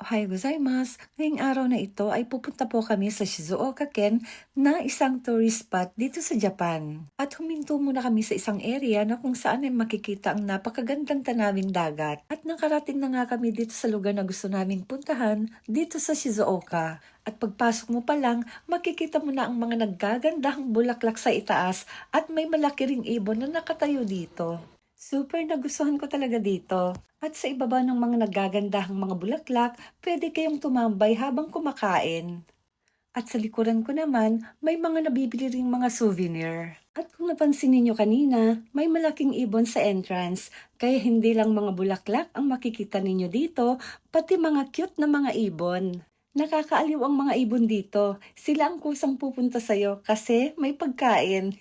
Ohayou gozaimasu. Ngayong araw na ito ay pupunta po kami sa Shizuoka-ken na isang tourist spot dito sa Japan. At huminto muna kami sa isang area na kung saan ay makikita ang napakagandang tanawing dagat. At nakarating na nga kami dito sa lugar na gusto naming puntahan dito sa Shizuoka. At pagpasok mo pa lang, makikita mo na ang mga naggagandahang bulaklak sa itaas at may malaki ring ibon na nakatayo dito. Super nagustuhan ko talaga dito. At sa ibaba ng mga naggagandahang mga bulaklak, pwede kayong tumambay habang kumakain. At sa likuran ko naman, may mga nabibili ring mga souvenir. At kung napansin ninyo kanina, may malaking ibon sa entrance, kaya hindi lang mga bulaklak ang makikita ninyo dito, pati mga cute na mga ibon. Nakakaaliw ang mga ibon dito. Sila ang kusang pupunta sa'yo kasi may pagkain.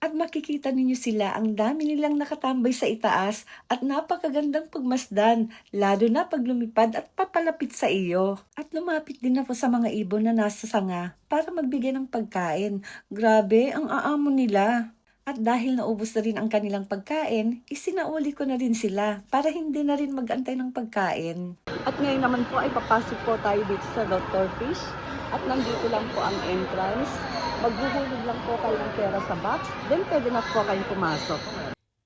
At makikita ninyo sila, ang dami nilang nakatambay sa itaas at napakagandang pagmasdan, lalo na pag lumipad at papalapit sa iyo. At lumapit din ako sa mga ibon na nasa sanga para magbigay ng pagkain. Grabe, ang aamo nila. At dahil naubos na rin ang kanilang pagkain, isinauli ko na rin sila para hindi na rin mag-antay ng pagkain. At ngayon naman po ay papasok po tayo dito sa Dr. Fish. At nandito lang po ang entrance. Maghuhulog lang po kayo ng pera sa box, then pwede na po kayong pumasok.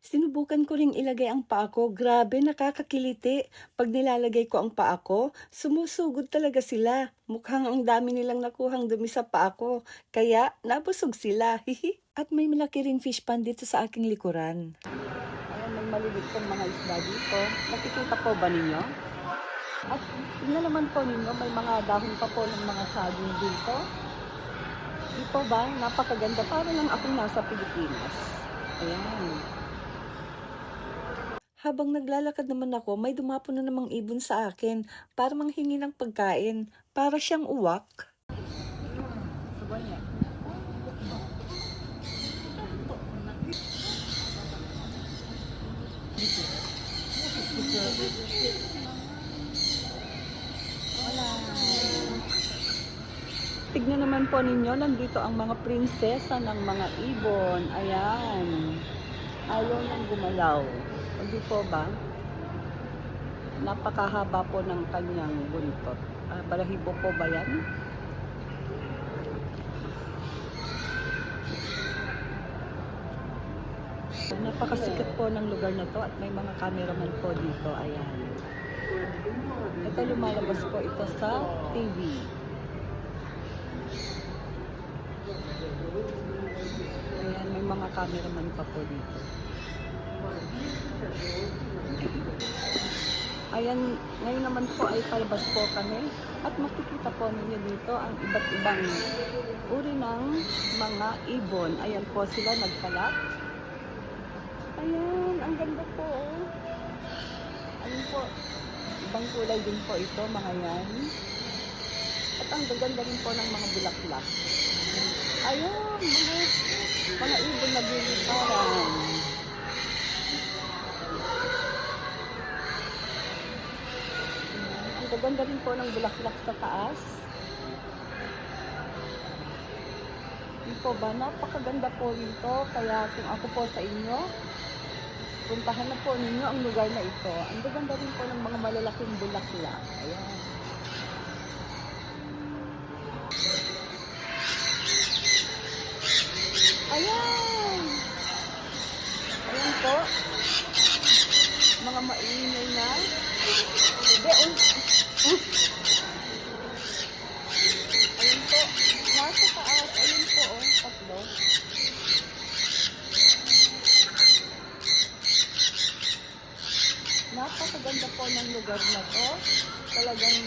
Sinubukan ko ring ilagay ang paa ko. Grabe, nakakakiliti. Pag nilalagay ko ang paa ko, sumusugod talaga sila. Mukhang ang dami nilang nakuhang dumi sa paa ko. Kaya, nabusog sila. At may malaki ring fish pan dito sa aking likuran. Ayan, may maliliit pong mga isda dito. Nakikita po ba ninyo? At tingnan naman po ninyo, may mga dahon pa po ng mga saging dito. Dito ba? Napakaganda. Para lang akong nasa Pilipinas. Ayan. Habang naglalakad naman ako, may dumapo na namang ibon sa akin para manghingi ng pagkain. Para siyang uwak. Tignan naman po ninyo, nandito ang mga prinsesa ng mga ibon. Ayan. Ayaw nang gumalaw. Hindi po ba? Napakahaba po ng kanyang buntot. Balahibo po ba yan? Napakasikat po ng lugar na to at may mga cameraman po dito. Ayan. Ito lumalabas po ito sa TV. Ayan, may mga cameraman pa po dito. Ayan, ngayon naman po ay palabas po kami at makikita po ninyo dito ang iba't ibang uri ng mga ibon. Ayan po sila nagkalat. Ayan, ang ganda po. Ayan po, ibang kulay din po ito, mga yan. At ang gaganda rin po ng mga bulaklak. Ayun, mga ibon na giliparan. Ang gaganda rin po ng bulaklak sa taas. Hindi po ba? Napakaganda po rito. Kaya kung ako po sa inyo, puntahan na po ninyo ang lugar na ito. Ang gaganda rin po ng mga malalaking bulaklak. Ayan. Ayan! Ayan po. Mga maingay na. Ayan po. Nasa taas. Ayan po, tatlo. Napakaganda po ng lugar na to. Talagang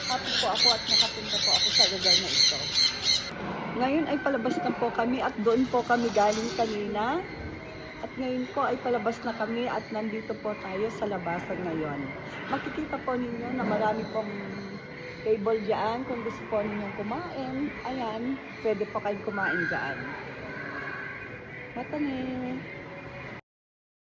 happy po ako at nakapunta po ako sa lugar na ito. Ngayon ay palabas na po kami at doon po kami galing kanina. At ngayon po ay palabas na kami at nandito po tayo sa labasan ngayon. Makikita po ninyo na marami pong table dyan. Kung gusto po ninyong kumain, ayan, pwede po kayong kumain dyan. Matane!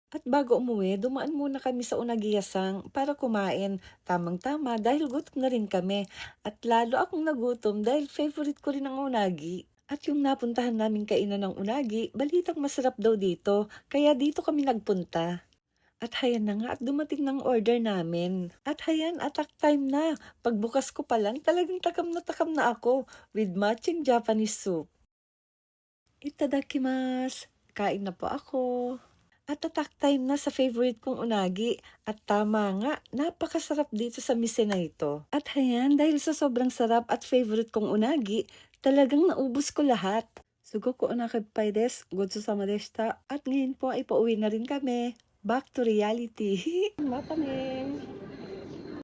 At bago umuwi, dumaan muna kami sa Unagiyasang para kumain. Tamang-tama dahil gutom na rin kami. At lalo akong nagutom dahil favorite ko rin ang unagi. At yung napuntahan naming kainan ng unagi, balitang masarap daw dito. Kaya dito kami nagpunta. At hayan na nga at dumating ng order namin. At hayan, attack time na. Pagbukas ko pa lang, talagang takam na ako with matching Japanese soup. Itadakimasu! Kain na po ako. At attack time na sa favorite kong unagi. At tama nga, napakasarap dito sa mise na ito. At hayan, dahil sa sobrang sarap at favorite kong unagi, talagang naubos ko lahat. Sugoku onakai desu. Gotsusama deshita. At ngayon po ay pauwi na rin kami. Back to reality. Matanin!